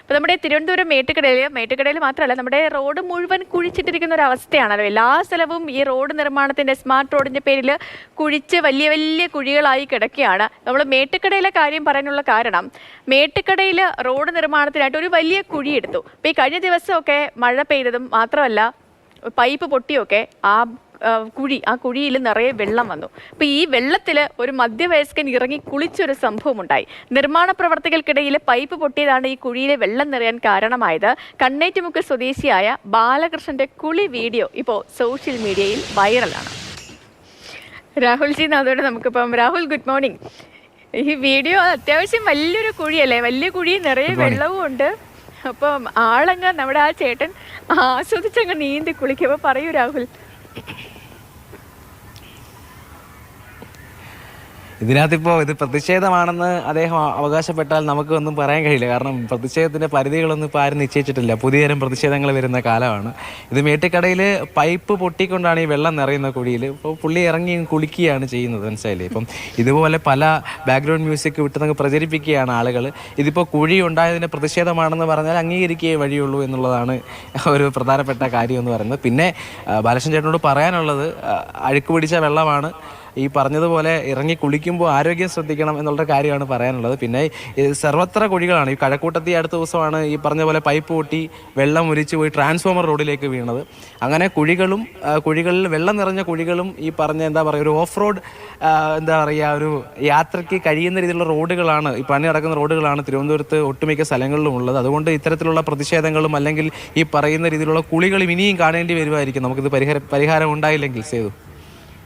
ഇപ്പോൾ നമ്മുടെ തിരുവനന്തപുരം മേട്ടുക്കടയിൽ മാത്രമല്ല നമ്മുടെ റോഡ് മുഴുവൻ കുഴിച്ചിട്ടിരിക്കുന്ന ഒരു അവസ്ഥയാണല്ലോ. എല്ലാ സ്ഥലവും ഈ റോഡ് നിർമ്മാണത്തിൻ്റെ സ്മാർട്ട് റോഡിൻ്റെ പേരിൽ കുഴിച്ച് വലിയ വലിയ കുഴികളായി കിടക്കുകയാണ്. നമ്മൾ മേട്ടുക്കടയിലെ കാര്യം പറയാനുള്ള കാരണം മേട്ടുക്കടയിൽ റോഡ് നിർമ്മാണത്തിനായിട്ട് ഒരു വലിയ കുഴി എടുത്തു. അപ്പോൾ ഈ കഴിഞ്ഞ ദിവസമൊക്കെ മഴ പെയ്തതും മാത്രമല്ല പൈപ്പ് പൊട്ടിയൊക്കെ ആ കുഴിയിൽ നിറയെ വെള്ളം വന്നു. അപ്പോൾ ഈ വെള്ളത്തിൽ ഒരു മധ്യവയസ്കൻ ഇറങ്ങി കുളിച്ചൊരു സംഭവം ഉണ്ടായി. നിർമ്മാണ പ്രവർത്തകർക്കിടയിൽ പൈപ്പ് പൊട്ടിയതാണ് ഈ കുഴിയിലെ വെള്ളം നിറയാൻ കാരണമായത്. കണ്ണേറ്റുമുക്ക് സ്വദേശിയായ ബാലകൃഷ്ണന്റെ കുളി വീഡിയോ ഇപ്പോൾ സോഷ്യൽ മീഡിയയിൽ വൈറലാണ്. രാഹുൽജി അതോടെ നമുക്കിപ്പം രാഹുൽ, ഗുഡ് മോർണിംഗ്. ഈ വീഡിയോ അത്യാവശ്യം വലിയൊരു കുഴിയല്ലേ, വലിയ കുഴി, നിറയെ വെള്ളവും ഉണ്ട്. അപ്പം ആളങ്ങ് നമ്മുടെ ആ ചേട്ടൻ ആസ്വദിച്ചങ്ങ് നീന്തി കുളിക്കുമ്പോൾ പറയൂ രാഹുൽ. ഇതിനകത്തിപ്പോൾ ഇത് പ്രതിഷേധമാണെന്ന് അദ്ദേഹം അവകാശപ്പെട്ടാൽ നമുക്ക് ഒന്നും പറയാൻ കഴിയില്ല. കാരണം പ്രതിഷേധത്തിൻ്റെ പരിധികളൊന്നും ഇപ്പോൾ ആരും നിശ്ചയിച്ചിട്ടില്ല. പുതിയതരം പ്രതിഷേധങ്ങൾ വരുന്ന കാലമാണ് ഇത്. മേട്ടുക്കടയിൽ പൈപ്പ് പൊട്ടിക്കൊണ്ടാണ് ഈ വെള്ളം നിറയുന്ന കുഴിയിൽ. ഇപ്പോൾ പുള്ളി ഇറങ്ങി കുളിക്കുകയാണ് ചെയ്യുന്നത്, മനസ്സിലായില്ലേ? ഇപ്പം ഇതുപോലെ പല ബാക്ക്ഗ്രൗണ്ട് മ്യൂസിക് വിട്ട് പ്രചരിപ്പിക്കുകയാണ് ആളുകൾ. ഇതിപ്പോൾ കുഴി ഉണ്ടായതിൻ്റെ പ്രതിഷേധമാണെന്ന് പറഞ്ഞാൽ അംഗീകരിക്കുകയേ വഴിയുള്ളൂ എന്നുള്ളതാണ് ഒരു പ്രധാനപ്പെട്ട കാര്യം എന്ന് പറയുന്നത്. പിന്നെ ബാലകൃഷ്ണൻ ചേട്ടനോട് പറയാനുള്ളത്, അഴുക്ക് പിടിച്ച വെള്ളമാണ്, ഈ പറഞ്ഞതുപോലെ ഇറങ്ങി കുളിക്കുമ്പോൾ ആരോഗ്യം ശ്രദ്ധിക്കണം എന്നുള്ള കാര്യമാണ് പറയാനുള്ളത്. പിന്നെ സർവത്ര കുഴികളാണ്. ഈ കഴക്കൂട്ടത്തി അടുത്ത ദിവസമാണ് ഈ പറഞ്ഞ പോലെ പൈപ്പ് പൊട്ടി വെള്ളം ഒലിച്ച് പോയി ട്രാൻസ്ഫോമർ റോഡിലേക്ക് വീണത്. അങ്ങനെ കുഴികളിൽ വെള്ളം നിറഞ്ഞ കുഴികളും ഈ പറഞ്ഞ എന്താ പറയുക ഒരു ഓഫ് റോഡ് ഒരു യാത്രയ്ക്ക് കഴിയുന്ന രീതിയിലുള്ള റോഡുകളാണ്, ഈ പണി നടക്കുന്ന റോഡുകളാണ് തിരുവനന്തപുരത്ത് ഒട്ടുമിക്ക സ്ഥലങ്ങളിലും ഉള്ളത്. അതുകൊണ്ട് ഇത്തരത്തിലുള്ള പ്രതിഷേധങ്ങളും അല്ലെങ്കിൽ ഈ പറയുന്ന രീതിയിലുള്ള കുളികളും ഇനിയും കാണേണ്ടി വരുമായിരിക്കും നമുക്കിത് പരിഹാരം ഉണ്ടായില്ലെങ്കിൽ. സേതു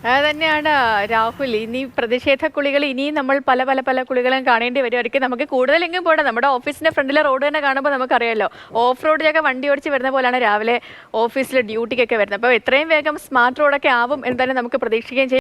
അത് തന്നെയാണ് രാഹുൽ. ഇനി പ്രതിഷേധ കുളികൾ ഇനിയും നമ്മൾ പല പല പല കുളികളും കാണേണ്ടി വരുമായിരിക്കും. നമുക്ക് കൂടുതലെങ്കിലും പോകണം. നമ്മുടെ ഓഫീസിന്റെ ഫ്രണ്ടിലെ റോഡ് തന്നെ കാണുമ്പോൾ നമുക്കറിയാമല്ലോ, ഓഫ് റോഡിലൊക്കെ വണ്ടി ഓടിച്ച് വരുന്ന പോലെയാണ് രാവിലെ ഓഫീസിൽ ഡ്യൂട്ടിക്കൊക്കെ വരുന്നത്. അപ്പോൾ എത്രയും വേഗം സ്മാർട്ട് റോഡൊക്കെ ആവും എന്ന് തന്നെ നമുക്ക് പ്രതീക്ഷിക്കുകയും ചെയ്യും.